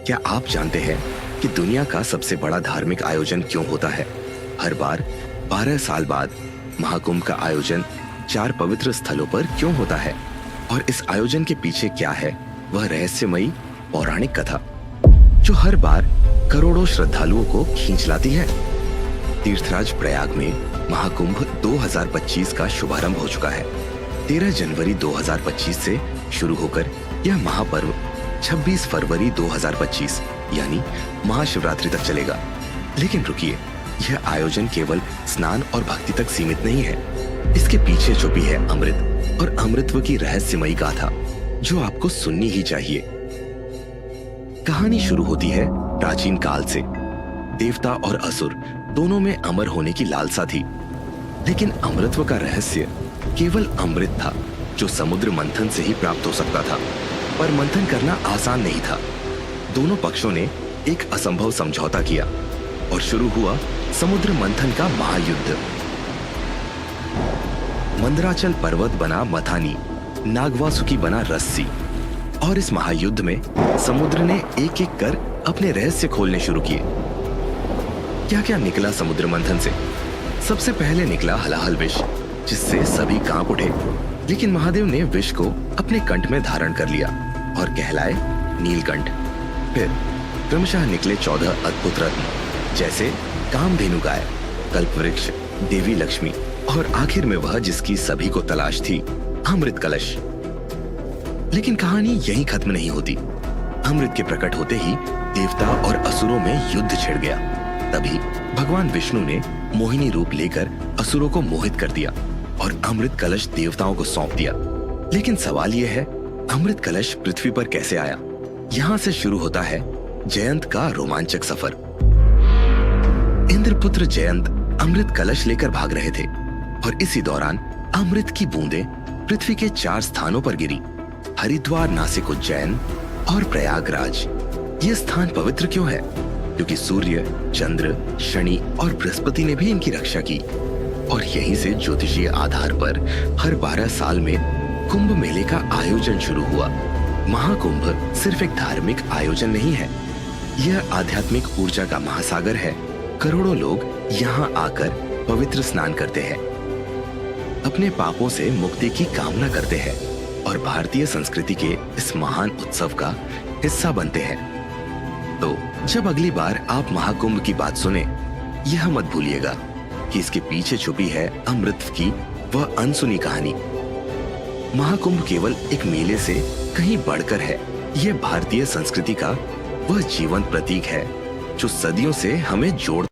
क्या आप जानते हैं कि दुनिया का सबसे बड़ा धार्मिक आयोजन क्यों होता है? हर बार 12 साल बाद महाकुंभ का आयोजन 4 पवित्र स्थलों पर क्यों होता है? और इस आयोजन के पीछे क्या है वह रहस्यमयी पौराणिक कथा जो हर बार करोड़ों श्रद्धालुओं को खींच लाती है। तीर्थराज प्रयाग में महाकुंभ 2025 का शुभारंभ हो चुका है। 13 जनवरी 2025 से शुरू होकर यह महापर्व 26 फरवरी 2025 यानी महाशिवरात्रि तक चलेगा। लेकिन रुकिए, यह आयोजन केवल स्नान और भक्ति तक सीमित नहीं है। इसके पीछे छुपी है अमृत और अमृतत्व की रहस्यमयी गाथा जो आपको सुननी ही चाहिए। कहानी शुरू होती है प्राचीन काल से। देवता और असुर दोनों में अमर होने की लालसा थी, लेकिन अमृतत्व का रहस्य केवल अमृत था जो समुद्र मंथन से ही प्राप्त हो सकता था। पर मंथन करना आसान नहीं था। दोनों पक्षों ने एक असंभव समझौता किया और शुरू हुआ समुद्र मंथन का महायुद्ध। मंदराचल पर्वत बना मथानी, नागवासुकी बना रस्सी, और इस महायुद्ध में समुद्र ने एक एक कर अपने रहस्य खोलने शुरू किए। क्या क्या निकला समुद्र मंथन से? सबसे पहले निकला हलाहल विष, जिससे सभी कांप उठे। लेकिन महादेव ने विष को अपने कंठ में धारण कर लिया और कहलाए नीलकंठ। फिर क्रमशः निकले 14 अद्भुत रत्न, जैसे कामधेनु गाय, कल्पवृक्ष, देवी लक्ष्मी और आखिर में वह जिसकी सभी को तलाश थी, अमृत कलश। लेकिन कहानी यहीं खत्म नहीं होती। अमृत के प्रकट होते ही देवता और असुरों में युद्ध छिड़ गया। तभी भगवान विष्णु ने मोहिनी रूप लेकर असुरों को मोहित कर दिया और अमृत कलश देवताओं को सौंप दिया। लेकिन सवाल यह है, अमृत कलश पृथ्वी पर कैसे आया? यहाँ से शुरू होता है जयंत का रोमांचक सफर। इंद्रपुत्र जयंत अमृत कलश लेकर भाग रहे थे और इसी दौरान अमृत की बूंदें पृथ्वी के 4 स्थानों पर गिरी: हरिद्वार, नासिक, उज्जैन और प्रयागराज। ये स्थान पवित्र क्यों है? क्योंकि सूर्य, चंद्र, शनि और बृहस्पति ने भी इनकी रक्षा की। और यहीं से ज्योतिषीय आधार पर हर 12 साल में कुंभ मेले का आयोजन शुरू हुआ। महाकुंभ सिर्फ एक धार्मिक आयोजन नहीं है, यह आध्यात्मिक ऊर्जा का महासागर है। करोड़ों लोग यहाँ आकर पवित्र स्नान करते हैं, अपने पापों से मुक्ति की कामना करते हैं और भारतीय संस्कृति के इस महान उत्सव का हिस्सा बनते हैं। तो जब अगली बार आप महाकुंभ की बात सुने, यह मत भूलिएगा कि इसके पीछे छुपी है अमृत की वह अनसुनी कहानी। महाकुंभ केवल एक मेले से कहीं बढ़कर है। यह भारतीय संस्कृति का वह जीवंत प्रतीक है जो सदियों से हमें जोड़